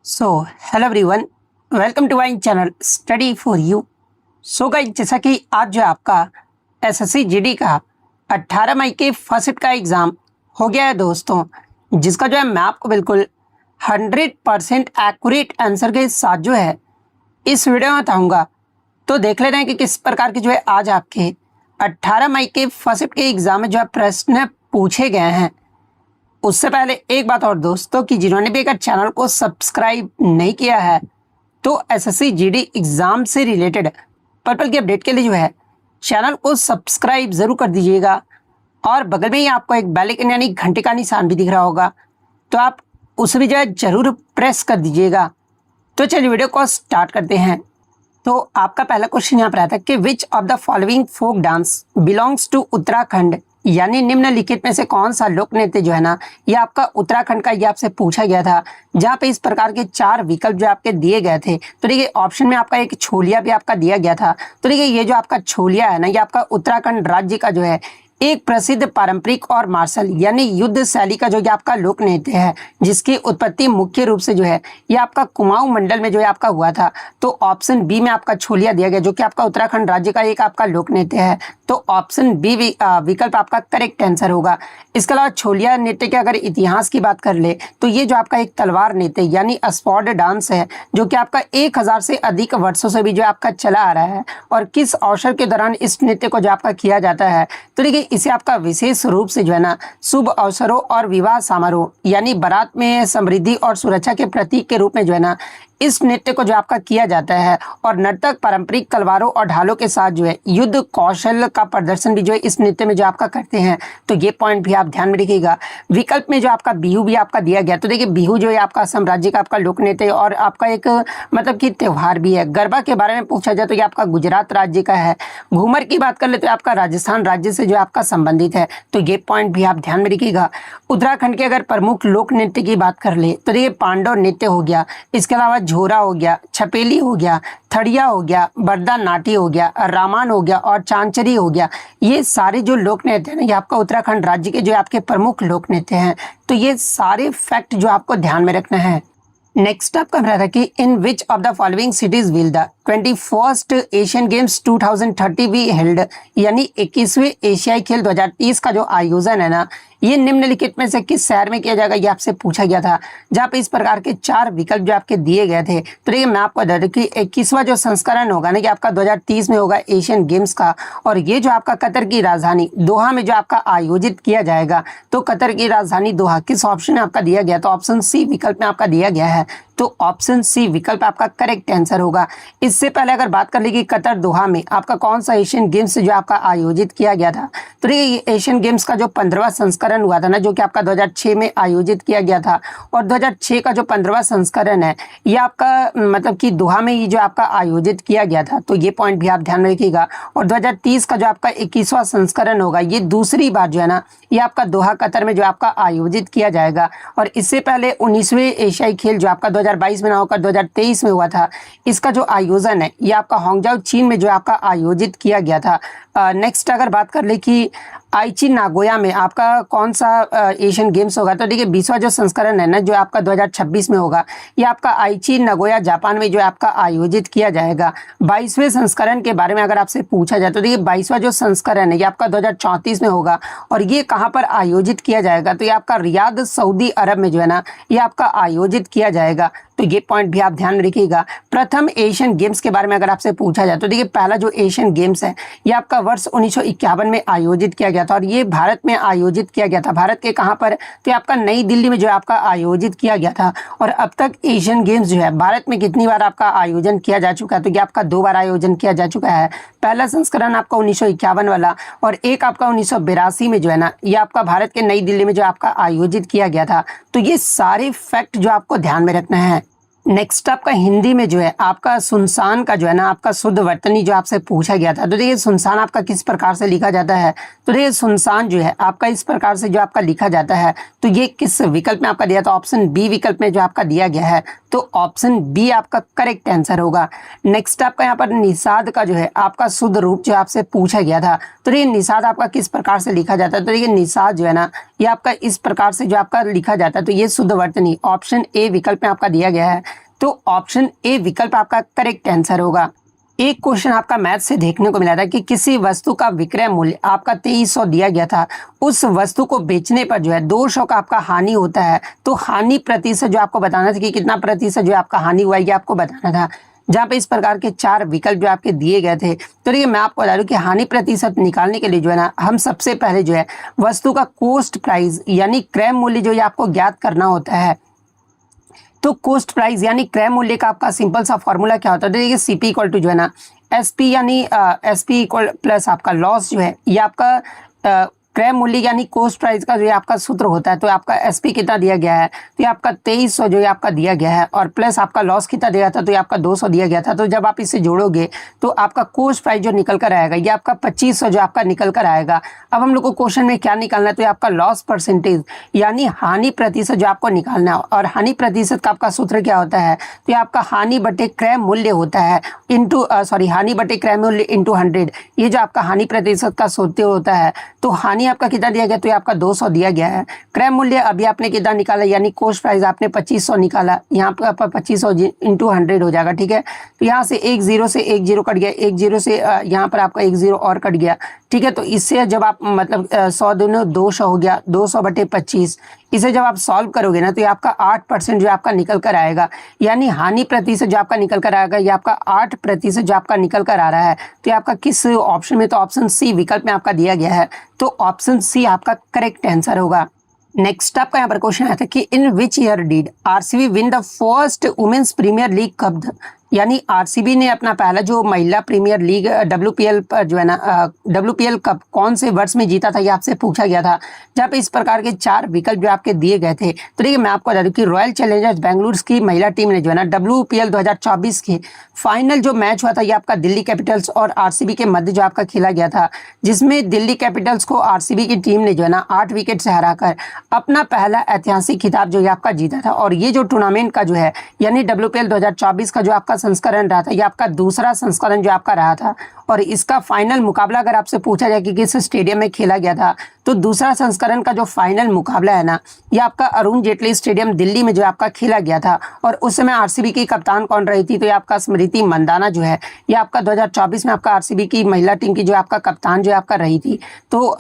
So hello everyone, welcome to my channel study for you. So guys, जैसा कि आज जो आपका एसएससी जीडी का 18 मई के फर्स्ट शिफ्ट का एग्ज़ाम हो गया है दोस्तों, जिसका जो है मैं आपको बिल्कुल 100% एक्यूरेट आंसर के साथ जो है इस वीडियो में बताऊँगा। तो देख लेते हैं कि किस प्रकार के जो है आज आपके 18 मई के फर्स्ट शिफ्ट के एग्ज़ाम में जो है प्रश्न पूछे गए हैं। उससे पहले एक बात और दोस्तों, कि जिन्होंने भी अगर चैनल को सब्सक्राइब नहीं किया है तो एसएससी जीडी एग्ज़ाम से रिलेटेड पर्पल की अपडेट के लिए जो है चैनल को सब्सक्राइब ज़रूर कर दीजिएगा। और बगल में ही आपको एक बेल आइकन यानी घंटे का निशान भी दिख रहा होगा, तो आप उसे भी जो है ज़रूर प्रेस कर दीजिएगा। तो चलिए वीडियो को स्टार्ट करते हैं। तो आपका पहला क्वेश्चन यहाँ पर आता है कि which of the following folk dance belongs to Uttarakhand, यानी निम्नलिखित में से कौन सा लोक नृत्य जो है ना ये आपका उत्तराखंड का, ये आपसे पूछा गया था, जहाँ पे इस प्रकार के 4 विकल्प जो आपके दिए गए थे। तो देखिए ऑप्शन में आपका एक छोलिया भी आपका दिया गया था। तो देखिए ये जो आपका छोलिया है ना, ये आपका उत्तराखंड राज्य का जो है एक प्रसिद्ध पारंपरिक और मार्शल यानी युद्ध शैली का जो ये आपका लोक नृत्य है, जिसकी उत्पत्ति मुख्य रूप से जो है ये आपका कुमाऊं मंडल में जो है आपका हुआ था। तो ऑप्शन बी में आपका छोलिया दिया गया, जो कि आपका उत्तराखंड राज्य का एक आपका लोक नृत्य है। तो ऑप्शन बी विकल्प आपका करेक्ट आंसर होगा। इसके अलावा छोलिया नृत्य के अगर इतिहास की बात कर ले तो ये जो आपका एक तलवार नृत्य यानी स्पॉर्ड डांस है, जो कि आपका 1000 से अधिक वर्षों से भी जो आपका चला आ रहा है। और किस अवसर के दौरान इस नृत्य को जो आपका किया जाता है, तो देखिए इसे आपका विशेष रूप से जो है ना शुभ अवसरों और विवाह समारोह यानी बारात में समृद्धि और सुरक्षा के प्रतीक के रूप में जो है ना इस नृत्य को जो आपका किया जाता है। और नर्तक पारंपरिक तलवारों और ढालों के साथ जो है युद्ध कौशल का प्रदर्शन भी जो है इस नृत्य में जो आपका करते हैं। तो ये पॉइंट भी आप ध्यान में रखिएगा। विकल्प में जो आपका बिहू भी आपका दिया गया, तो देखिए बिहू जो है आपका असम राज्य का आपका लोक नृत्य और आपका एक मतलब कि त्योहार भी है। गरबा के बारे में पूछा जाए तो ये आपका गुजरात राज्य का है। घूमर की बात कर ले तो आपका राजस्थान राज्य से जो आपका संबंधित है। तो ये पॉइंट भी आप ध्यान में रखिएगा। उत्तराखंड के अगर प्रमुख लोक नृत्य की बात कर ले तो देखिए पांडव नृत्य हो गया, इसके अलावा झोरा हो गया, छपेली हो गया, थड़िया हो गया, बरदा नाटी हो गया, रामान हो गया और चांचरी हो गया। ये सारे जो लोक नृत्य हैं ना ये आपका उत्तराखंड राज्य के जो आपके प्रमुख लोक नृत्य हैं। तो ये सारे फैक्ट जो आपको ध्यान में रखना है। नेक्स्ट आपका रहा था कि in which of the following cities will the 21st Asian Games 2030 be held, यानी 21वें एशियाई खेल 2030 का जो आयोजन है ना ये निम्नलिखित में से किस शहर में किया जाएगा, ये आपसे पूछा गया था। जहाँ पे इस प्रकार के 4 विकल्प जो आपके दिए गए थे। तो देखिए मैं आपको बता दूं कि 21वां जो संस्करण होगा ना कि आपका 2030 में होगा एशियन गेम्स का, और ये जो आपका कतर की राजधानी दोहा में जो आपका आयोजित किया जाएगा। तो कतर की राजधानी दोहा किस ऑप्शन में आपका दिया गया, तो ऑप्शन सी विकल्प में आपका दिया गया है। तो ऑप्शन सी विकल्प आपका करेक्ट आंसर होगा। इससे पहले अगर बात कर ली कि कतर दोहा में आपका कौन सा एशियन गेम्स जो आपका आयोजित किया गया था, तो ये एशियन गेम्स का जो 15वां संस्करण हुआ था ना, जो कि आपका 2006 में आयोजित किया गया था। और 2006 का जो 15वां संस्करण है ये आपका मतलब कि दोहा में ही जो आपका आयोजित किया गया था। तो ये पॉइंट भी आप ध्यान में रखिएगा। और 2030 का जो आपका 21वां संस्करण होगा ये दूसरी बार जो है ना ये आपका दोहा कतर में जो आपका आयोजित किया जाएगा। और इससे पहले 19वें एशियाई खेल जो आपका 2022 में ना होकर 2023 में हुआ था, इसका जो आयोजन है ये आपका हांगझाओ चीन में जो आपका आयोजित किया गया था। नेक्स्ट अगर बात कर ले कि आईची नागोया में आपका कौन सा एशियन गेम्स होगा, तो देखिए 20वां जो संस्करण है ना जो आपका 2026 में होगा ये आपका आईची नागोया जापान में जो आपका आयोजित किया जाएगा। 22वें संस्करण के बारे में अगर आपसे पूछा जाए तो देखिए 22वां जो संस्करण है ये आपका 2034 में होगा। और ये कहाँ पर आयोजित किया जाएगा, तो ये आपका रियाद सऊदी अरब में जो है ना ये आपका आयोजित किया जाएगा। तो ये पॉइंट भी आप ध्यान में रखिएगा। प्रथम एशियन गेम्स के बारे में अगर आपसे पूछा जाए तो देखिए पहला जो एशियन गेम्स है ये आपका वर्ष 1951 में आयोजित किया गया था। और ये भारत में आयोजित किया गया था। भारत के कहाँ पर, तो ये आपका नई दिल्ली में जो है आपका आयोजित किया गया था। और अब तक एशियन गेम्स जो है भारत में कितनी बार आपका आयोजन किया जा चुका है, तो ये आपका 2 बार आयोजन किया जा चुका है। पहला संस्करण आपका 1951 वाला और एक आपका 1982 में जो है ना ये आपका भारत के नई दिल्ली में जो आपका आयोजित किया गया था। तो ये सारे फैक्ट जो आपको ध्यान में रखना है। नेक्स्ट आपका हिंदी में जो है आपका सुनसान का जो है ना आपका शुद्ध वर्तनी जो आपसे पूछा गया था। तो देखिए सुनसान आपका किस प्रकार से लिखा जाता है, तो देखिए सुनसान जो है आपका इस प्रकार से जो आपका लिखा जाता है। तो ये किस विकल्प में आपका दिया था, ऑप्शन बी विकल्प में जो आपका दिया गया है। तो ऑप्शन बी आपका करेक्ट आंसर होगा। नेक्स्ट आपका यहाँ पर निषाद का जो है आपका शुद्ध रूप जो आपसे पूछा गया था, तो देखिए निषाद आपका किस प्रकार से लिखा जाता है, तो देखिए निषाद जो है ना ये आपका इस प्रकार से जो आपका लिखा जाता है, तो ये शुद्ध वर्तनी ऑप्शन ए विकल्प में आपका दिया गया है, तो ऑप्शन ए विकल्प आपका करेक्ट आंसर होगा। एक क्वेश्चन आपका मैथ से देखने को मिला था कि किसी वस्तु का विक्रय मूल्य आपका 2300 दिया गया था, उस वस्तु को बेचने पर जो है 200 का आपका हानि होता है, तो हानि प्रतिशत जो आपको बताना था कि कितना प्रतिशत जो आपका हानि हुआ ये आपको बताना था, जहाँ पे इस प्रकार के 4 विकल्प जो आपके दिए गए थे। तो देखिए मैं आपको बता दूं कि हानि प्रतिशत निकालने के लिए जो है ना हम सबसे पहले जो है वस्तु का कॉस्ट प्राइस यानी क्रय मूल्य जो है आपको ज्ञात करना होता है। तो कॉस्ट प्राइस यानी क्रय मूल्य का आपका सिंपल सा फॉर्मूला क्या होता है, देखिए सीपी इक्वल टू जो है ना एसपी यानी एसपी इक्वल प्लस आपका लॉस जो है ये आपका क्रय मूल्य यानी कॉस्ट प्राइस का जो आपका सूत्र होता है। तो आपका एसपी कितना दिया गया है, तो ये आपका 2300 जो आपका दिया गया है, और प्लस आपका लॉस कितना दिया था, तो ये आपका 200 दिया गया था। तो जब आप इसे जोड़ोगे तो आपका कॉस्ट प्राइस जो निकल कर आएगा ये आपका 2500 जो आपका निकल कर आएगा। अब हम लोग को क्वेश्चन में क्या निकालना है, तो ये आपका लॉस परसेंटेज यानी हानि प्रतिशत जो आपको निकालना है, और हानि प्रतिशत का आपका सूत्र क्या होता है, तो ये आपका हानि बटे क्रय मूल्य होता है इंटू हानि बटे क्रय मूल्य इंटू 100, ये जो आपका हानि प्रतिशत का सूत्र होता है। तो हानि आपका कितना दिया गया, तो ये आपका 200 दिया गया है। क्रय मूल्य अभी आपने कितना निकाला यानी कॉस्ट प्राइस आपने 2500 निकाला, यहाँ पे आपका 2500 इंटू 100 हो जाएगा, ठीक है। तो यहाँ से एक जीरो से एक जीरो कट गया, एक जीरो से यहाँ पर आपका एक जीरो और कट गया, ठीक है। तो इससे जब आप मतलब 100 दूनी 200 हो गया, 200 बटे 25, इसे जब आप सॉल्व करोगे ना तो ये आपका 8% जो आपका निकल कर आएगा, यानी हानि प्रतिशत जो आपका निकल कर आएगा ये आपका 8% जो आपका निकल कर आ रहा है। तो ये आपका किस ऑप्शन में, तो ऑप्शन सी विकल्प में आपका दिया गया है, तो ऑप्शन सी आपका करेक्ट आंसर होगा। नेक्स्ट आपका यहाँ पर क्वेश्चन आया था कि in which year did RCB win the first women's premier league cup, यानी आरसीबी ने अपना पहला जो महिला प्रीमियर लीग डब्ल्यूपीएल पर जो है ना डब्ल्यूपीएल कप कौन से वर्ष में जीता था ये आपसे पूछा गया था, जहाँ पे इस प्रकार के 4 विकल्प जो आपके दिए गए थे। तो देखिए मैं आपको बता दूं कि रॉयल चैलेंजर्स बेंगलुरु की महिला टीम ने जो है ना डब्ल्यूपीएल 2024 के फाइनल जो मैच हुआ था ये आपका दिल्ली कैपिटल्स और आरसीबी के मध्य जो आपका खेला गया था, जिसमें दिल्ली कैपिटल्स को आरसीबी की टीम ने जो है ना 8 विकेट से हराकर अपना पहला ऐतिहासिक खिताब जो है आपका जीता था। और ये जो टूर्नामेंट का जो है यानी डब्ल्यूपीएल 2024 का जो आपका संस्करण रहा था ये आपका दूसरा संस्करण जो आपका रहा था, और इसका फाइनल मुकाबला अगर आपसे पूछा जाए कि किस स्टेडियम में खेला गया था, तो दूसरा संस्करण का जो फाइनल मुकाबला है ना ये आपका अरुण जेटली स्टेडियम दिल्ली में जो आपका खेला गया था। और उस समय आरसीबी की कप्तान कौन रही थी, तो ये आपका स्मृति मंदाना जो है ये आपका 2024 में आपका आरसीबी की महिला टीम की जो आपका कप्तान जो आपका रही थी। तो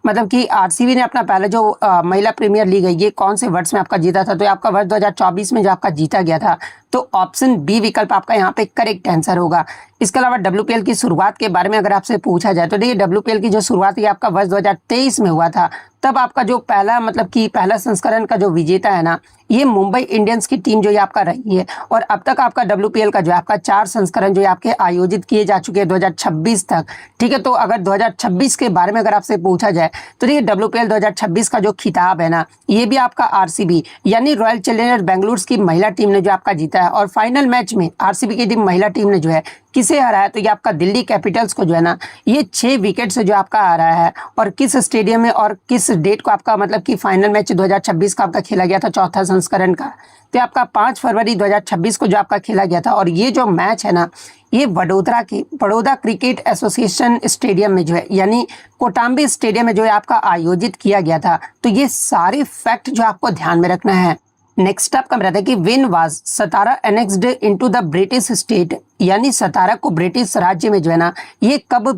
मतलब कि आरसीबी ने अपना पहला जो महिला प्रीमियर लीग है ये कौन से वर्ष में आपका जीता था, तो ये आपका वर्ष 2024 में जो आपका जीता गया था। तो ऑप्शन बी विकल्प आपका यहाँ पे करेक्ट आंसर होगा। इसके अलावा डब्ल्यूपीएल की शुरुआत के बारे में अगर आपसे पूछा जाए तो देखिए डब्ल्यूपीएल की जो शुरुआत है आपका वर्ष 2023 में हुआ था। तब आपका जो पहला मतलब कि पहला संस्करण का जो विजेता है ना ये मुंबई इंडियंस की टीम जो ये आपका रही है। और अब तक आपका डब्ल्यूपीएल का जो आपका 4 संस्करण जो आपके आयोजित किए जा चुके हैं 2026 तक, ठीक है। तो अगर 2026 के बारे में अगर आपसे पूछा जाए तो देखिए डब्ल्यूपीएल 2026 का जो खिताब है ना ये भी आपका आरसीबी यानी रॉयल चैलेंजर्स बेंगलुरु की महिला टीम ने जो आपका जीता है। और फाइनल मैच में आरसीबी की टीम महिला टीम ने जो है किसे हराया, तो ये आपका दिल्ली कैपिटल्स को जो है ना ये 6 विकेट से जो आपका आ रहा है। और किस स्टेडियम में और किस डेट को आपका मतलब कि फाइनल मैच 2026 का आपका खेला गया था चौथा संस्करण का, तो आपका 5 फरवरी 2026 को जो आपका खेला गया था। और ये जो मैच है ना ये वडोदरा के बड़ौदा क्रिकेट एसोसिएशन स्टेडियम में जो है यानी कोटाम्बी स्टेडियम में जो है आपका आयोजित किया गया था। तो ये सारे फैक्ट जो आपको ध्यान में रखना है। नेक्स्ट आपका बताया कि when was Satara annexed into the British state, यानी सतारा को ब्रिटिश राज्य में जो है ना ये कब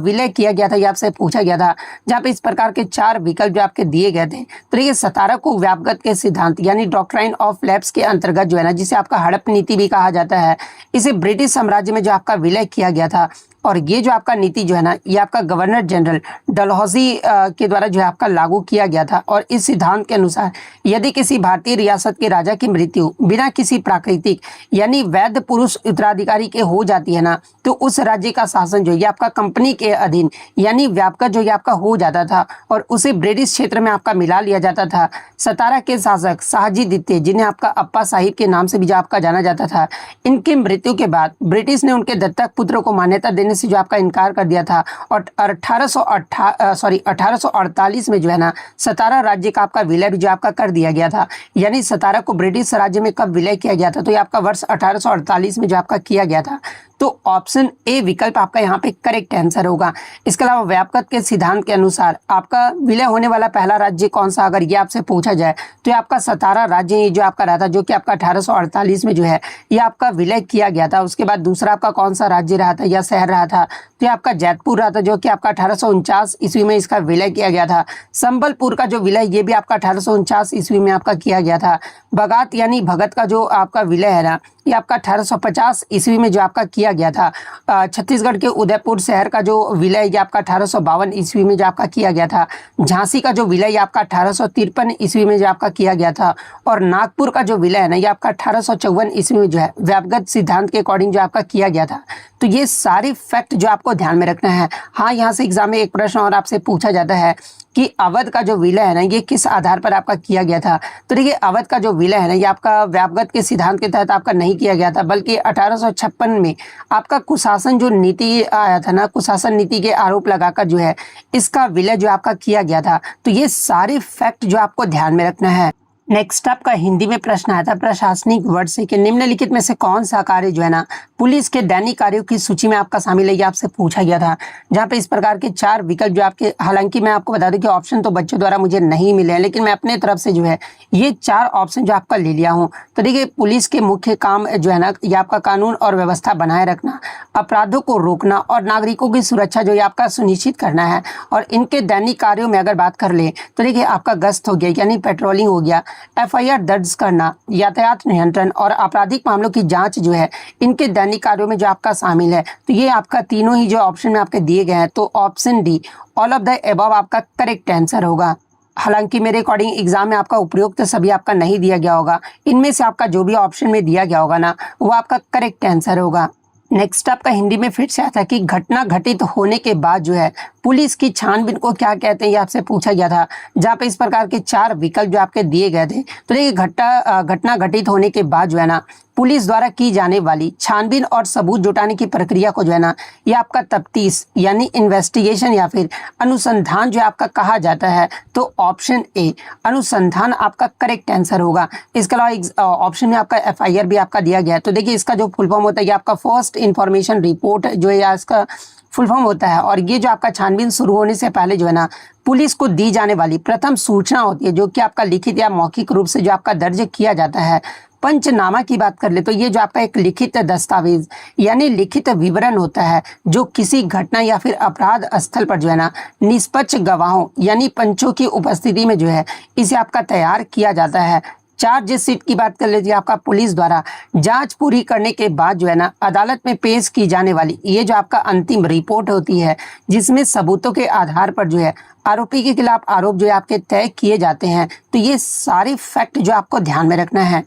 विलय किया गया था ये आपसे पूछा गया था, जहाँ पे इस प्रकार के 4 विकल्प जो आपके दिए गए थे। तो ये सतारा को व्यापगत के सिद्धांत यानी डॉक्ट्राइन ऑफ लैप्स के अंतर्गत जो है ना जिसे आपका हड़प नीति भी कहा जाता है, इसे ब्रिटिश साम्राज्य में जो आपका विलय किया गया था। और ये जो आपका नीति जो है ना ये आपका गवर्नर जनरल डलहौजी के द्वारा जो है आपका लागू किया गया था। और इस सिद्धांत के अनुसार यदि किसी भारतीय रियासत के राजा की मृत्यु बिना किसी प्राकृतिक यानी वैध पुरुष उत्तराधिकारी के हो जाती है ना तो उस राज्य का शासन जो ये आपका कंपनी के अधीन यानी व्यापक जो ये आपका हो जाता था और उसे ब्रिटिश क्षेत्र में आपका मिला लिया जाता था। सतारा के शासक शाहजी द्वितीय जिन्हें आपका अप्पा साहिब के नाम से भी जो आपका जाना जाता था, इनकी मृत्यु के बाद ब्रिटिश ने उनके दत्तक पुत्र को मान्यता देने देने से जो आपका इनकार कर दिया था और 1848 में जो है ना सतारा राज्य का आपका विलय भी जो आपका कर दिया गया था। यानी सतारा को ब्रिटिश राज्य में कब विलय किया गया था, तो ये आपका वर्ष 1848 में जो आपका किया गया था। तो ऑप्शन ए विकल्प आपका यहाँ पे करेक्ट आंसर होगा। इसके अलावा व्यापकत्व के सिद्धांत के अनुसार आपका विलय होने वाला पहला राज्य कौन सा, अगर ये आपसे पूछा जाए तो ये आपका सतारा राज्य ये जो आपका रहा था, जो कि आपका 1848 में जो है ये आपका विलय किया गया था। उसके बाद दूसरा आपका कौन सा राज्य रहा था या शहर रहा था, तो ये आपका जैतपुर रहा था, जो कि आपका 1849 ईस्वी में इसका विलय किया गया था। संबलपुर का जो विलय ये भी आपका 1849 ईस्वी में आपका किया गया था। बगात यानी भगत का जो आपका विलय है ना ये आपका 1850 ईस्वी में जो आपका किया गया था। छत्तीसगढ़ के उदयपुर शहर का जो विलय ये आपका 1852 ईस्वी में जो आपका किया गया था। झांसी का जो विलय ये आपका 1853 ईस्वी में जो आपका किया गया था। और नागपुर का जो विलय है ना ये आपका 1854 ईस्वी में जो है व्यापकत्व सिद्धांत के अकॉर्डिंग जो आपका किया गया था। तो ये सारे फैक्ट जो आपको ध्यान में रखना है। हाँ, यहाँ से एग्जाम में एक प्रश्न और आपसे पूछा जाता है कि अवध का जो विलय है ना ये किस आधार पर आपका किया गया था। तो देखिए अवध का जो विलय है ना ये आपका व्यापकत्व के सिद्धांत के तहत आपका नहीं किया गया था, बल्कि 1856 में आपका कुशासन जो नीति आया था ना, कुशासन नीति के आरोप लगाकर जो है इसका विलय जो आपका किया गया था। तो ये सारे फैक्ट जो आपको ध्यान में रखना है। नेक्स्ट आपका हिंदी में प्रश्न आया था प्रशासनिक वर्ड से कि निम्नलिखित में से कौन सा कार्य जो है ना पुलिस के दैनिक कार्यों की सूची में आपका शामिल है, ये आपसे पूछा गया था। जहाँ पे इस प्रकार के 4 विकल्प जो आपके, हालांकि मैं आपको बता दूं कि ऑप्शन तो बच्चों द्वारा मुझे नहीं मिले हैं, लेकिन मैं अपने तरफ से जो है ये 4 ऑप्शन जो आपका ले लिया हूँ। तो देखिए पुलिस के मुख्य काम जो है ना ये आपका कानून और व्यवस्था बनाए रखना, अपराधों को रोकना और नागरिकों की सुरक्षा जो है आपका सुनिश्चित करना है। और इनके दैनिक कार्यों में अगर बात कर ले तो देखिए आपका गश्त हो गया यानी पेट्रोलिंग हो गया, एफआईआर दर्ज करना, यातायात नियंत्रण और आपराधिक मामलों की जांच जो है इनके दैनिक कार्यों में जो आपका शामिल है। तो ये आपका तीनों ही जो ऑप्शन में आपके दिए गए हैं, तो option D all of the above आपका करेक्ट आंसर होगा। हालांकि मेरे अकॉर्डिंग एग्जाम में आपका उपयुक्त सभी आपका नहीं दिया गया होगा, इनमें से आपका जो भी ऑप्शन में दिया गया होगा ना वो आपका करेक्ट आंसर होगा। नेक्स्ट आपका हिंदी में फिर से आता है कि घटना घटित होने के बाद जो है पुलिस की छानबीन को क्या कहते हैं, ये आपसे पूछा गया था। जहाँ पे इस प्रकार के 4 विकल्प जो आपके दिए गए थे। तो देखिए घटना घटित होने के बाद जो है ना पुलिस द्वारा की जाने वाली छानबीन और सबूत जुटाने की प्रक्रिया को जो है ना ये आपका तफ्तीश यानी इन्वेस्टिगेशन या फिर अनुसंधान जो आपका कहा जाता है। तो ऑप्शन ए अनुसंधान आपका करेक्ट आंसर होगा। इसके अलावा ऑप्शन में आपका एफआईआर भी आपका दिया गया है। तो देखिए इसका जो फुल फॉर्म होता है ये आपका फर्स्ट इंफॉर्मेशन रिपोर्ट जो है इसका फुल फॉर्म होता है। और ये जो आपका छानबीन शुरू होने से पहले जो है ना पुलिस को दी जाने वाली प्रथम सूचना होती है, जो कि आपका लिखित या मौखिक रूप से जो आपका दर्ज किया जाता है। पंचनामा की बात कर ले तो ये जो आपका एक लिखित दस्तावेज यानी लिखित विवरण होता है, जो किसी घटना या फिर अपराध स्थल पर जो है ना निष्पक्ष गवाहों यानी पंचों की उपस्थिति में जो है इसे आपका तैयार किया जाता है। चार्जशीट की बात कर लीजिए, आपका पुलिस द्वारा जांच पूरी करने के बाद जो है ना अदालत में पेश की जाने वाली ये जो आपका अंतिम रिपोर्ट होती है, जिसमें सबूतों के आधार पर जो है आरोपी के खिलाफ आरोप जो है आपके तय किए जाते हैं। तो ये सारे फैक्ट जो आपको ध्यान में रखना है।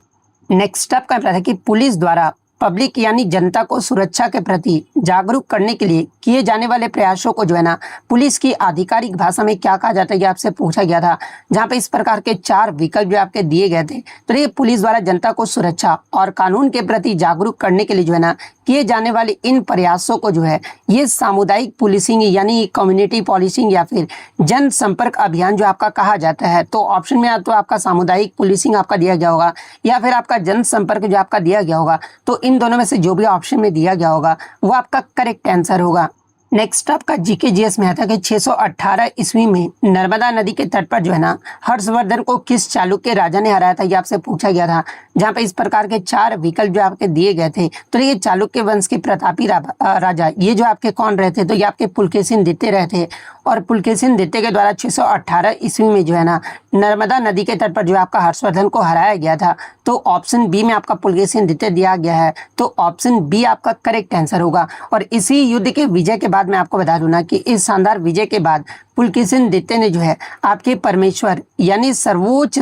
नेक्स्ट आपका है कि पुलिस द्वारा पब्लिक यानी जनता को सुरक्षा के प्रति जागरूक करने के लिए किए जाने वाले प्रयासों को जो है ना पुलिस की आधिकारिक भाषा में क्या कहा जाता है, ये आपसे पूछा गया था। जहाँ पे इस प्रकार के 4 विकल्प जो आपके दिए गए थे। तो ये पुलिस द्वारा जनता को सुरक्षा और कानून के प्रति जागरूक करने के लिए जो है ना किए जाने वाले इन प्रयासों को जो है ये सामुदायिक पुलिसिंग यानी कम्युनिटी पुलिसिंग या फिर जन संपर्क अभियान जो आपका कहा जाता है। तो ऑप्शन में या तो आपका सामुदायिक पुलिसिंग आपका दिया गया होगा या फिर आपका जन संपर्क जो आपका दिया गया होगा। तो इन दोनों में से जो भी ऑप्शन में दिया गया होगा वो आपका करेक्ट आंसर होगा। नेक्स्ट आपका जीके जीएस में आता है कि 618 ईस्वी में नर्मदा नदी के तट पर जो है ना हर्षवर्धन को किस चालुक्य राजा ने हराया था, ये आपसे पूछा गया था। जहाँ पे इस प्रकार के 4 विकल्प जो आपके दिए गए थे। तो ये चालुक्य वंश के प्रतापी राजा ये जो आपके कौन रहे थे, तो ये आपके पुलकेशिन द्वितीय रहे थे। और पुलकेशिन द्वितीय के द्वारा 618 ईस्वी में जो है ना नर्मदा नदी के तट पर जो आपका हर्षवर्धन को हराया गया था। तो ऑप्शन बी में आपका पुलकेशिन द्वितीय दिया गया है। तो ऑप्शन बी आपका करेक्ट आंसर होगा। और इसी युद्ध के विजय के बाद मैं आपको बता दूं ना कि इस शानदार विजय के बाद पुलकेशिन द्वितीय ने जो है आपके परमेश्वर यानी सर्वोच्च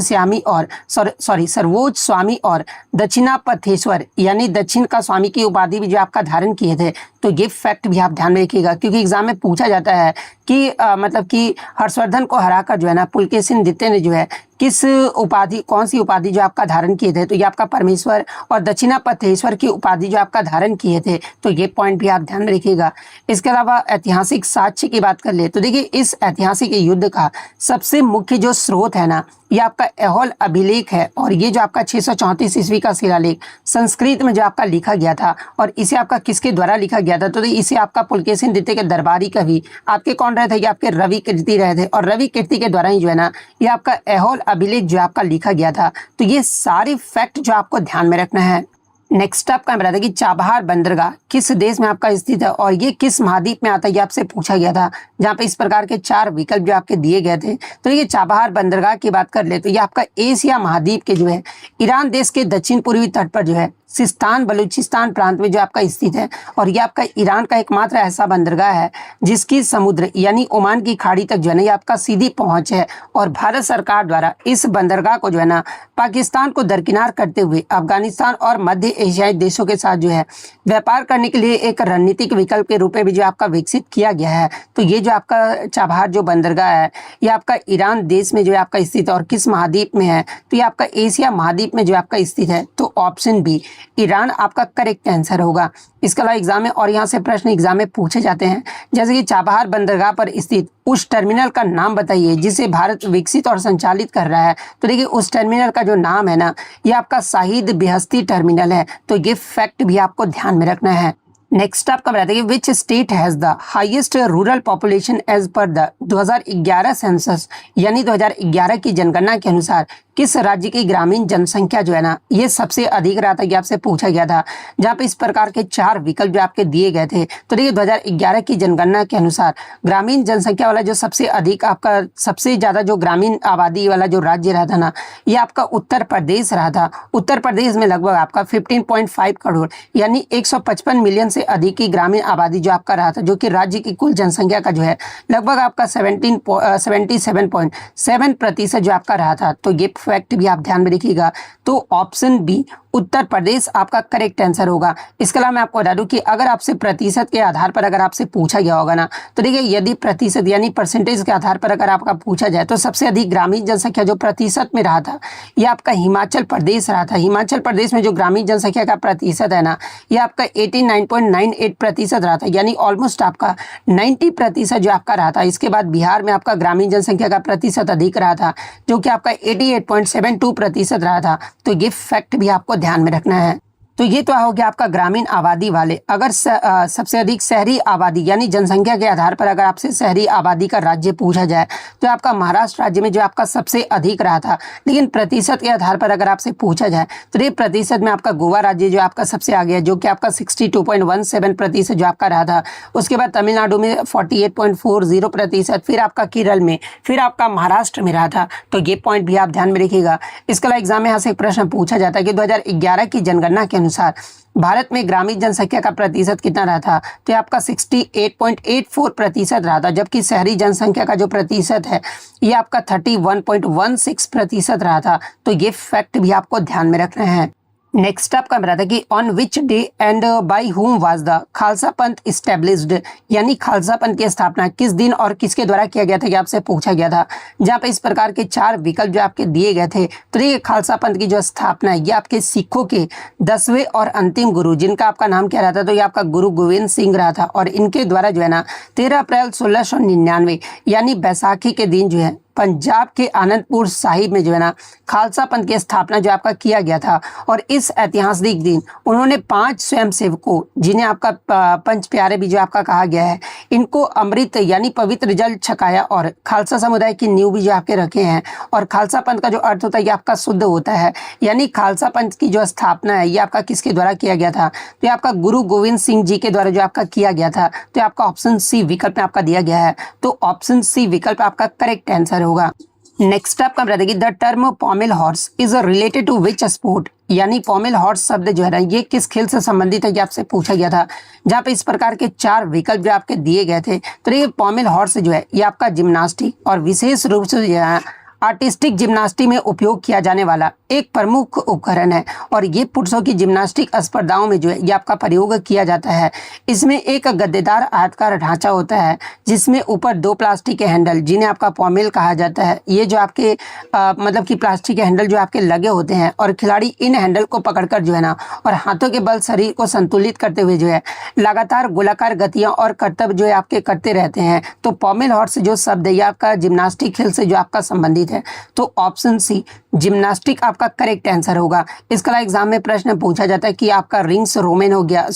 स्वामी और दक्षिणापथेश्वर यानी दक्षिण का स्वामी की उपाधि भी जो आपका धारण किए थे। तो ये फैक्ट भी आप ध्यान में रखिएगा, क्योंकि एग्जाम में पूछा जाता है कि मतलब कि हर्षवर्धन को हराकर जो है ना पुलकेशिन द्वितीय ने जो है किस उपाधि, कौन सी उपाधि जो आपका धारण किए थे? तो ये आपका परमेश्वर और दक्षिणापथेश्वर की उपाधि जो आपका धारण किए थे। तो ये पॉइंट भी आप ध्यान में रखिएगा। इसके अलावा ऐतिहासिक साक्ष्य की बात कर ले तो देखिए इस ऐतिहासिक युद्ध का सबसे मुख्य जो स्रोत है ना, ये आपका ऐहोल अभिलेख है। और ये जो आपका 634 ईस्वी का शिलालेख संस्कृत में जो आपका लिखा गया था, और इसे आपका किसके द्वारा लिखा गया था? तो इसे आपका पुलकेशिन द्वितीय के दरबारी कवि आपके कौन रहे थे? ये आपके रवि कीर्ति रहे थे, और रवि कीर्ति के द्वारा ही जो है ना ये आपका ऐहोल अभिलेख जो आपका लिखा गया था। तो ये सारे फैक्ट जो आपको ध्यान में रखना है। नेक्स्ट आपका बता दें कि चाबहार बंदरगाह किस देश में आपका स्थित है और ये किस महाद्वीप में आता है? ये आपसे पूछा गया था, जहाँ पे इस प्रकार के 4 विकल्प जो आपके दिए गए थे। तो ये चाबहार बंदरगाह की बात कर ले तो ये आपका एशिया महाद्वीप के जो है ईरान देश के दक्षिण पूर्वी तट पर जो है सिस्तान बलूचिस्तान प्रांत में जो आपका स्थित है। और ये आपका ईरान का एकमात्र ऐसा बंदरगाह है जिसकी समुद्र यानी ओमान की खाड़ी तक जो है ना ये आपका सीधी पहुंच है। और भारत सरकार द्वारा इस बंदरगाह को जो है ना पाकिस्तान को दरकिनार करते हुए अफगानिस्तान और मध्य एशियाई देशों के साथ जो है व्यापार करने के लिए एक रणनीतिक विकल्प के रूप में भी जो आपका विकसित किया गया है। तो ये जो आपका चाबहार जो बंदरगाह है ये आपका ईरान देश में जो है आपका स्थित है। और किस महाद्वीप में है? तो ये आपका एशिया महाद्वीप में जो आपका स्थित है। तो ऑप्शन बी ईरान आपका करेक्ट आंसर होगा। इसके अलावा एग्जाम में और यहाँ से प्रश्न एग्जाम में पूछे जाते हैं, जैसे कि चाबहार बंदरगाह पर स्थित उस टर्मिनल का नाम बताइए जिसे भारत विकसित और संचालित कर रहा है। तो देखिए उस टर्मिनल का जो नाम है ना ये आपका शाहिद बेहस्ती टर्मिनल है। तो ये फैक्ट भी आपको ध्यान में रखना है। नेक्स्ट आपका बताते हैं which state has the highest rural population as per the 2011 census, यानी 2011 की जनगणना के अनुसार किस राज्य की ग्रामीण जनसंख्या जो है ना ये सबसे अधिक रहा था? ये आपसे पूछा गया था, जहाँ पे इस प्रकार के 4 विकल्प जो आपके दिए गए थे। तो देखिए 2011 की जनगणना के अनुसार ग्रामीण जनसंख्या वाला जो सबसे अधिक आपका सबसे ज्यादा जो ग्रामीण आबादी वाला जो राज्य रहा था ना ये आपका उत्तर प्रदेश रहा था। उत्तर प्रदेश में लगभग आपका 15.5 करोड़ यानी 155 मिलियन से अधिक की ग्रामीण आबादी जो आपका रहा था, जो कि राज्य की कुल जनसंख्या का जो है लगभग आपका 77.7% जो आपका रहा था। तो ये फैक्ट भी आप ध्यान में रखिएगा। तो ऑप्शन बी उत्तर प्रदेश आपका करेक्ट आंसर होगा। इसके अलावा मैं आपको बता दूं कि अगर आपसे प्रतिशत के आधार पर अगर आपसे पूछा गया होगा ना तो देखिए यदि प्रतिशत यानी परसेंटेज के आधार पर अगर आपका पूछा जाए तो सबसे अधिक ग्रामीण जनसंख्या जो प्रतिशत में रहा था ये आपका हिमाचल प्रदेश रहा था। हिमाचल प्रदेश में जो ग्रामीण जनसंख्या का प्रतिशत है ना ये आपका 89.98% रहा था, यानी ऑलमोस्ट आपका 90% जो आपका रहा था। इसके बाद बिहार में आपका ग्रामीण जनसंख्या का प्रतिशत अधिक रहा था जो कि आपका 88.72% रहा था। तो ये फैक्ट भी आपको ध्यान में रखना है। तो ये तो हो गया आपका ग्रामीण आबादी वाले। अगर सबसे अधिक शहरी आबादी यानी जनसंख्या के आधार पर अगर आपसे शहरी आबादी का राज्य पूछा जाए तो आपका महाराष्ट्र राज्य में जो आपका सबसे अधिक रहा था। लेकिन प्रतिशत के आधार पर अगर आपसे पूछा जाए तो ये प्रतिशत में आपका गोवा राज्य जो आपका सबसे आगे है, जो कि आपका 62.17% जो आपका रहा था। उसके बाद तमिलनाडु में 48.40%, फिर आपका केरल में, फिर आपका महाराष्ट्र में रहा था। तो ये पॉइंट भी आप ध्यान में रखिएगा। इसके अलावा एग्जाम में यहाँ से एक प्रश्न पूछा जाता है कि 2011 की जनगणना के अनुसार भारत में ग्रामीण जनसंख्या का प्रतिशत कितना रहा था? तो ये आपका 68.84% रहा था, जबकि शहरी जनसंख्या का जो प्रतिशत है ये आपका 31.16% रहा था। तो ये फैक्ट भी आपको ध्यान में रखना है। नेक्स्ट आपका बता था कि on which day and by whom was the Khalsa पंथ इस्टेब्लिश्ड, यानी खालसा पंथ की स्थापना किस दिन और किसके द्वारा किया गया था? ये आपसे पूछा गया था, जहाँ पे इस प्रकार के 4 विकल्प जो आपके दिए गए थे। तो ये खालसा पंथ की जो स्थापना है ये आपके सिखों के 10वें और अंतिम गुरु, जिनका आपका नाम क्या रहा था? तो ये आपका गुरु गोविंद सिंह रहा था। और इनके द्वारा जो है ना 13 अप्रैल 1699 यानी बैसाखी के दिन जो है पंजाब के आनंदपुर साहिब में जो है ना खालसा पंथ की स्थापना जो आपका किया गया था। और इस ऐतिहासिक दिन उन्होंने 5 स्वयंसेवकों, जिन्हें आपका पंच प्यारे भी जो आपका कहा गया है, इनको अमृत यानी पवित्र जल छकाया और खालसा समुदाय की नींव भी जो आपके रखे हैं। और खालसा पंथ का जो अर्थ होता है ये आपका शुद्ध होता है, यानी खालसा पंथ की जो स्थापना है ये आपका किसके द्वारा किया गया था? तो ये आपका गुरु गोविंद सिंह जी के द्वारा जो आपका किया गया था। तो आपका ऑप्शन सी विकल्प में आपका दिया गया है। तो ऑप्शन सी विकल्प आपका करेक्ट आंसर होगा। नेक्स्ट आपका बताइए the term pommel horse is related to which sport, यानी पॉमेल हॉर्स शब्द जो है ना ये किस खेल से संबंधित है? ये आपसे पूछा गया था, जहाँ पे इस प्रकार के 4 विकल्प जो आपके दिए गए थे। तो ये पॉमेल हॉर्स जो है ये आपका जिम्नास्टिक और विशेष रूप से जो है आर्टिस्टिक जिम्नास्टिक में उपयोग किया जाने वाला एक प्रमुख उपकरण है और ये पुरुषों की जिम्नास्टिक स्पर्धाओं में जो है ये आपका प्रयोग किया जाता है। इसमें एक गद्देदार आयताकार ढांचा होता है जिसमें ऊपर 2 प्लास्टिक के हैंडल जिन्हें आपका पॉमेल कहा जाता है, ये जो आपके मतलब कि प्लास्टिक के हैंडल जो आपके लगे होते हैं और खिलाड़ी इन हैंडल को पकड़कर जो है ना और हाथों के बल शरीर को संतुलित करते हुए जो है लगातार गोलाकार गतियां और करतब जो है आपके करते रहते हैं। तो पॉमेल हॉर्स जो शब्द है ये आपका जिम्नास्टिक खेल से जो आपका संबंधित है। तो ऑप्शन सी जिम्नास्टिक आपका करेक्ट आंसर होगा। इसके अलावा एग्जाम में प्रश्न पूछा जाता है कि आपका रिंग्स रोमन हो गया,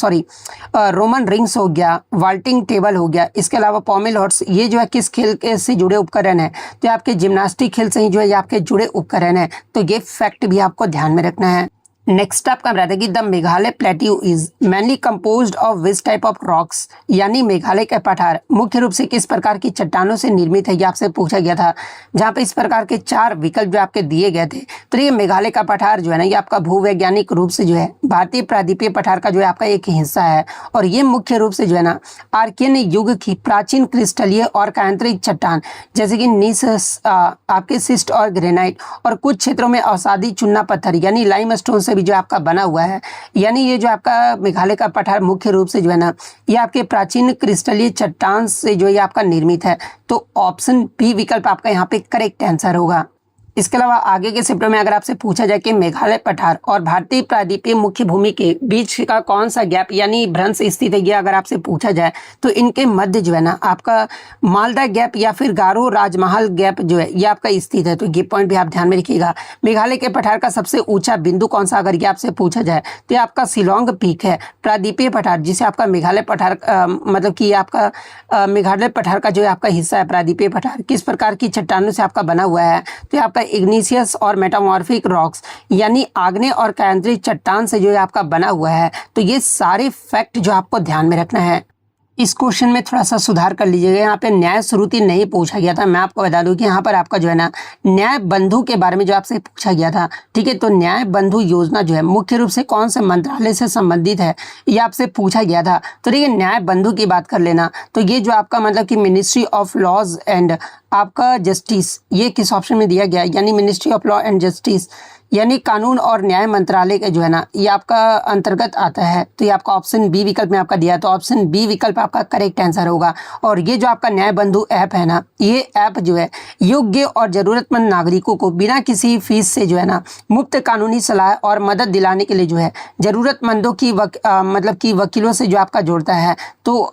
रोमन रिंग्स हो गया, वाल्टिंग टेबल हो गया, इसके अलावा पॉमेल हॉर्स ये जो है किस खेल के से जुड़े उपकरण है, तो आपके जिम्नास्टिक खेल से ही जो है ये आपके जुड़े उपकरण है। तो ये फैक्ट भी आपको ध्यान में रखना है। नेक्स्ट आपका रहता है कि the Meghalaya plateau is mainly composed of which type of rocks, यानी मेघालय का पठार मुख्य रूप से किस प्रकार की चट्टानों से निर्मित है, ये आपसे पूछा गया था। जहाँ पे इस प्रकार के 4 विकल्प जो आपके दिए गए थे। तो ये मेघालय का पठार जो है ना ये आपका भूवैज्ञानिक रूप से जो है भारतीय प्रायद्वीपीय पठार का जो है आपका एक हिस्सा है और ये मुख्य रूप से जो है ना आर्कियन युग की प्राचीन क्रिस्टलीय और कायांतरिक चट्टान जैसे कि नीस आपके सिस्ट और ग्रेनाइट और कुछ क्षेत्रों में अवसादी चूना पत्थर यानी लाइमस्टोन से जो आपका बना हुआ है। यानी ये जो आपका मेघालय का पठार मुख्य रूप से जो है ना ये आपके प्राचीन क्रिस्टलीय चट्टान से जो ये आपका निर्मित है। तो ऑप्शन बी विकल्प आपका यहाँ पे करेक्ट आंसर होगा। इसके अलावा आगे के चैप्टर में अगर आपसे पूछा जाए कि मेघालय पठार और भारतीय प्रायद्वीपीय मुख्य भूमि के बीच का कौन सा गैप यानी भ्रंश स्थित है, ये अगर आपसे पूछा जाए तो इनके मध्य जो है ना आपका मालदा गैप या फिर गारो राजमहल गैप जो है ये आपका स्थित है। तो ये पॉइंट भी आप ध्यान में रखिएगा। मेघालय के पठार का सबसे ऊंचा बिंदु कौन सा, अगर ये आपसे पूछा जाए तो ये आपका शिलोंग पीक है। प्रायद्वीपीय पठार जिसे आपका मेघालय पठार मतलब कि आपका मेघालय पठार का जो है आपका हिस्सा है प्रायद्वीपीय पठार किस प्रकार की चट्टानों से आपका बना हुआ है, तो ये आपका इग्निशियस और मेटामॉर्फिक रॉक्स यानी आग्नेय और कायांतरिक चट्टान से जो है आपका बना हुआ है। तो ये सारे फैक्ट जो आपको ध्यान में रखना है। इस क्वेश्चन में थोड़ा सा सुधार कर लीजिएगा। यहाँ पे न्याय श्रुति नहीं पूछा गया था। मैं आपको बता दूं कि यहाँ पर आपका जो है ना न्याय बंधु के बारे में जो आपसे पूछा गया था, ठीक है। तो न्याय बंधु योजना जो है मुख्य रूप से कौन से मंत्रालय से संबंधित है ये आपसे पूछा गया था। तो देखिए न्याय बंधु की बात कर लेना तो ये जो आपका मतलब कि मिनिस्ट्री ऑफ लॉज एंड आपका जस्टिस ये किस ऑप्शन में दिया गया, यानी ministry of law and justice यानी कानून और न्याय मंत्रालय का जो है ना ये आपका अंतर्गत आता है। तो ये आपका ऑप्शन बी विकल्प में आपका दिया है। तो ऑप्शन बी विकल्प आपका करेक्ट आंसर होगा। और ये जो आपका न्याय बंधु ऐप है ना ये ऐप जो है योग्य और जरूरतमंद नागरिकों को बिना किसी फीस से जो है ना मुफ्त कानूनी सलाह और मदद दिलाने के लिए जो है जरूरतमंदों की मतलब कि वकीलों से जो आपका जोड़ता है। तो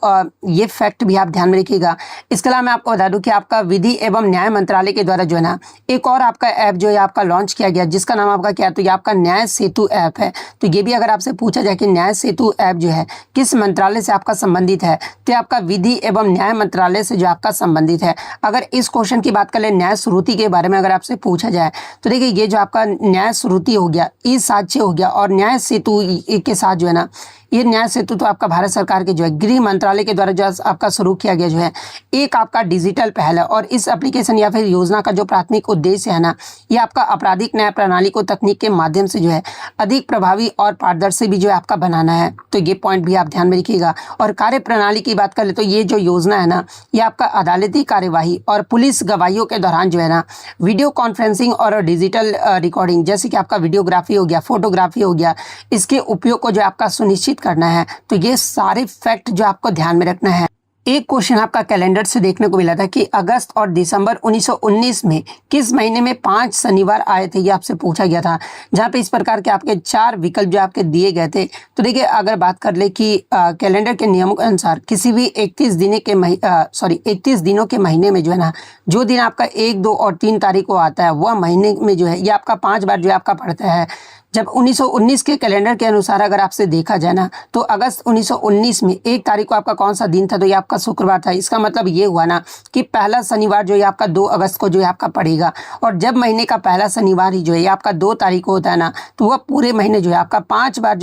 ये फैक्ट भी आप ध्यान में रखिएगा। इसके अलावा मैं आपको बता दूं कि आपका विधि एवं न्याय मंत्रालय के द्वारा जो है ना एक और आपका ऐप जो है आपका लॉन्च किया गया जिसका नाम आपका क्या है, तो ये आपका न्याय सेतु ऐप है। तो ये भी अगर आपसे पूछा जाए कि न्याय सेतु ऐप जो है किस मंत्रालय से आपका संबंधित है, तो आपका विधि एवं न्याय मंत्रालय से जो आपका संबंधित है। अगर इस क्वेश्चन की बात करें न्याय श्रुति के बारे में अगर आपसे पूछा जाए तो देखिए ये जो आपका न्याय श्रुति हो गया, ई साक्ष्य हो गया और न्याय सेतु के साथ जो है ना ये न्याय सेतु तो आपका भारत सरकार के जो है गृह मंत्रालय के द्वारा जो आपका शुरू किया गया जो है एक आपका डिजिटल पहल है। और इस एप्लीकेशन या फिर योजना का जो प्राथमिक उद्देश्य है ना ये आपका आपराधिक न्याय प्रणाली को तकनीक के माध्यम से जो है अधिक प्रभावी और पारदर्शी भी जो है आपका बनाना है। तो ये पॉइंट भी आप ध्यान में रखिएगा। और कार्य प्रणाली की बात करें तो ये जो योजना है ना ये आपका अदालती कार्यवाही और पुलिस गवाहियों के दौरान जो है ना वीडियो कॉन्फ्रेंसिंग और डिजिटल रिकॉर्डिंग जैसे कि आपका वीडियोग्राफी हो गया, फोटोग्राफी हो गया, इसके उपयोग को जो आपका सुनिश्चित करना है। तो ये सारे फैक्ट जो आपको ध्यान में रखना है। एक क्वेश्चन आपका कैलेंडर से देखने को मिला था कि अगस्त और दिसंबर 1919 में किस महीने में 5 शनिवार आए थे, ये आपसे पूछा गया था। जहाँ पे इस प्रकार के आपके 4 विकल्प जो आपके दिए गए थे। तो देखिए अगर बात कर ले कि कैलेंडर के नियमों के अनुसार किसी भी 31 दिनों के महीने में जो है ना जो दिन आपका 1, 2 और 3 तारीख को आता है वह महीने में जो है ये आपका 5 बार जो है आपका पड़ता है। जब 1919 के कैलेंडर के अनुसार अगर आपसे देखा जाए ना तो अगस्त 1919 में 1 तारीख को आपका कौन सा दिन था, तो ये आपका शुक्रवार था। इसका मतलब ये हुआ ना कि पहला शनिवार जो है आपका 2 अगस्त को जो है आपका पड़ेगा। और जब महीने का पहला शनिवार ही जो है आपका 2 तारीख को होता है ना तो वह पूरे महीने जो है आपका 5 बार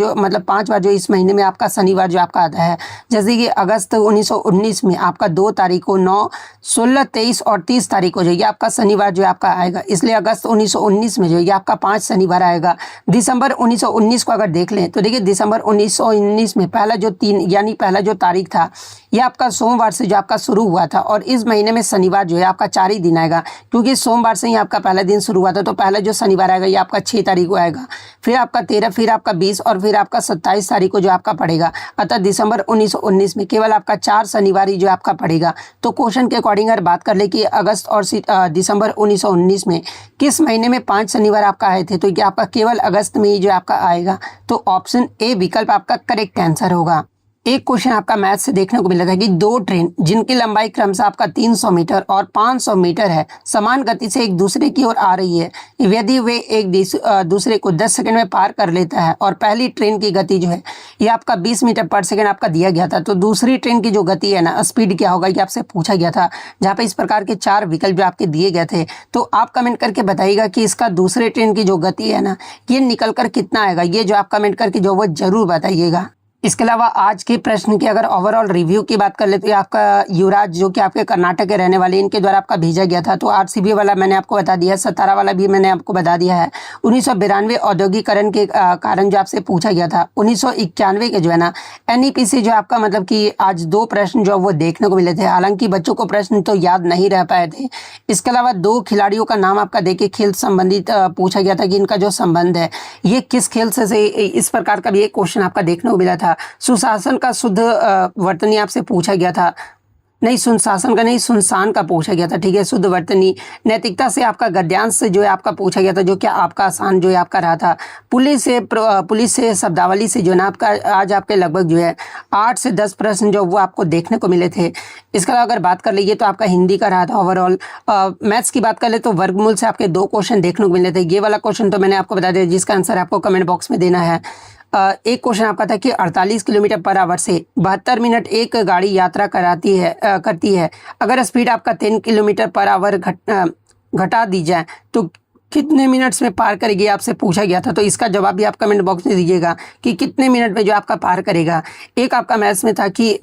जो इस महीने में आपका शनिवार जो आपका आता है। जैसे कि अगस्त 1919 में आपका 2 तारीख को, 9, 16, 23 और 30 तारीख को जो है आपका शनिवार जो है आपका आएगा। इसलिए अगस्त 1919 में जो है आपका 5 शनिवार आएगा। दिसंबर 1919 को अगर देख लें तो देखिए दिसंबर 1919 में पहला जो तारीख था ये आपका सोमवार से जो आपका शुरू हुआ था, और इस महीने में शनिवार जो है आपका 4 ही दिन आएगा, क्योंकि सोमवार से ही आपका पहला दिन शुरू हुआ था। तो पहला जो शनिवार आएगा ये आपका 6 तारीख को आएगा, फिर आपका 13, फिर आपका 20 और फिर आपका 27 तारीख को जो आपका पड़ेगा। अतः दिसंबर 1919 में केवल आपका 4 शनिवार ही जो आपका पड़ेगा। तो क्वेश्चन के अकॉर्डिंग अगर बात कर ले कि अगस्त और दिसंबर 1919 में किस महीने में 5 शनिवार आपका आए थे, तो ये आपका केवल अगस्त में ही जो आपका आएगा। तो ऑप्शन ए विकल्प आपका करेक्ट आंसर होगा। एक क्वेश्चन आपका मैथ से देखने को मिला था कि दो ट्रेन जिनकी लंबाई क्रमशः आपका 300 मीटर और 500 मीटर है समान गति से एक दूसरे की ओर आ रही है। यदि वे एक दूसरे को 10 सेकंड में पार कर लेता है और पहली ट्रेन की गति जो है ये आपका 20 मीटर पर सेकंड आपका दिया गया था, तो दूसरी ट्रेन की जो गति है ना, स्पीड क्या होगा, ये आपसे पूछा गया था। जहाँ पे इस प्रकार के 4 विकल्प जो आपके दिए गए थे, तो आप कमेंट करके बताइएगा कि इसका दूसरे ट्रेन की जो गति है ना, ये निकल कर कितना आएगा। ये जो आप कमेंट करके जो वो जरूर बताइएगा। इसके अलावा आज के प्रश्न की अगर ओवरऑल रिव्यू की बात कर ले तो आपका युवराज जो कि आपके कर्नाटक के रहने वाले, इनके द्वारा आपका भेजा गया था। तो आरसीबी वाला मैंने आपको बता दिया, सतारा वाला भी मैंने आपको बता दिया है। 1992 औद्योगिकरण के कारण जो आपसे पूछा गया था। 1991 के जो है ना एनईपी से जो आपका मतलब कि आज 2 प्रश्न जो वो देखने को मिले थे, हालांकि बच्चों को प्रश्न तो याद नहीं रह पाए थे। इसके अलावा 2 खिलाड़ियों का नाम आपका देके खेल संबंधित पूछा गया था कि इनका जो संबंध है ये किस खेल से, इस प्रकार का भी एक क्वेश्चन आपका देखने को मिला था। सुशासन का शुद्ध वर्तनी आपसे पूछा गया था, नहीं सुशासन का नहीं, सुनसान का पूछा गया था, ठीक है। शुद्ध वर्तनी। नैतिकता से आपका गद्यांश से जो है आपका पूछा गया था, जो क्या आपका आसान जो है आपका रहा था। पुलिस से शब्दावली से जो ना आपका आज आपके लगभग जो है 8 से 10 प्रश्न जो वो आपको देखने को मिले थे। इसके अलावा अगर बात कर लीजिए तो आपका हिंदी का रहा था ओवरऑल। मैथ्स की बात कर ले तो वर्गमूल से आपके 2 क्वेश्चन देखने को मिले थे। ये वाला क्वेश्चन तो मैंने आपको बता दिया, जिसका आंसर आपको कमेंट बॉक्स में देना है। एक क्वेश्चन आपका था कि 48 किलोमीटर पर आवर से 72 मिनट एक गाड़ी यात्रा करती है। अगर स्पीड आपका 10 किलोमीटर पर आवर घटा दी जाए तो कितने मिनट्स में पार करेगी, आपसे पूछा गया था। तो इसका जवाब भी आप कमेंट बॉक्स में दीजिएगा कि कितने मिनट में जो आपका पार करेगा। एक आपका मैथ्स में था कि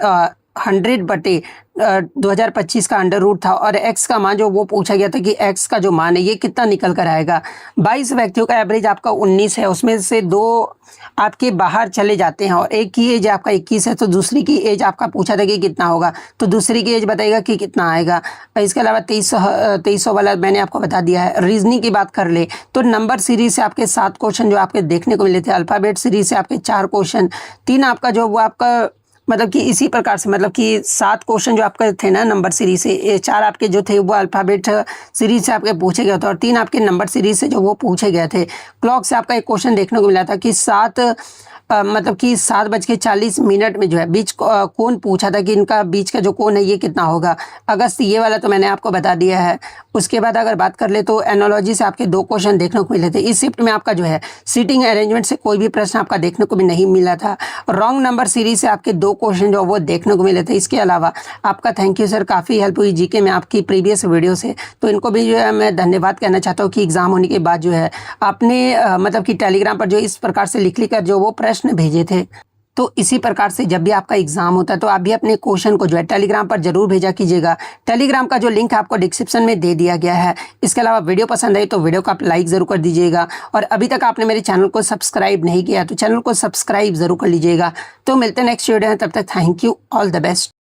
100/2025 का अंडर रूट था, और x का मान जो वो पूछा गया था कि x का जो मान है ये कितना निकल कर आएगा। 22 व्यक्तियों का एवरेज आपका 19 है, उसमें से 2 आपके बाहर चले जाते हैं और एक की एज आपका 21 है, तो दूसरी की एज आपका पूछा था कि कितना होगा, तो दूसरी की एज बताइएगा कि कितना आएगा। इसके अलावा 2300 वाला मैंने आपको बता दिया है। रीजनिंग की बात कर ले तो नंबर सीरीज से आपके 7 क्वेश्चन जो आपके देखने को मिले थे। अल्फ़ाबेट सीरीज से आपके 4 क्वेश्चन, 3 आपका जो वो आपका मतलब कि इसी प्रकार से मतलब कि 7 क्वेश्चन जो आपके थे ना नंबर सीरीज से, 4 आपके जो थे वो अल्फ़ाबेट सीरीज से आपके पूछे गए थे और 3 आपके नंबर सीरीज से जो वो पूछे गए थे। क्लॉक से आपका एक क्वेश्चन देखने को मिला था कि 7:40 में जो है बीच कोण पूछा था कि इनका बीच का जो कोण है ये कितना होगा। अगस्त, ये वाला तो मैंने आपको बता दिया है। उसके बाद अगर बात कर ले तो एनोलॉजी से आपके 2 क्वेश्चन देखने को मिले थे। इस शिफ्ट में आपका जो है सीटिंग अरेंजमेंट से कोई भी प्रश्न आपका देखने को भी नहीं मिला था। रॉन्ग नंबर सीरीज से आपके 2 क्वेश्चन जो वो देखने को मिले थे। इसके अलावा आपका थैंक यू सर, काफ़ी हेल्प हुई जीके में आपकी प्रीवियस वीडियो से, तो इनको भी जो है मैं धन्यवाद कहना चाहता हूँ कि एग्ज़ाम होने के बाद जो है आपने मतलब कि टेलीग्राम पर जो इस प्रकार से लिख कर जो वो प्रश्न भेजे थे। तो इसी प्रकार से जब भी आपका एग्जाम होता है तो आप भी अपने क्वेश्चन को जो है टेलीग्राम पर जरूर भेजा कीजिएगा। टेलीग्राम का जो लिंक आपको डिस्क्रिप्शन में दे दिया गया है। इसके अलावा वीडियो पसंद आई तो वीडियो को आप लाइक जरूर कर दीजिएगा, और अभी तक आपने मेरे चैनल को सब्सक्राइब नहीं किया तो चैनल को सब्सक्राइब जरूर कर लीजिएगा। तो मिलते हैं नेक्स्ट वीडियो में, तब तक thank you, all the best.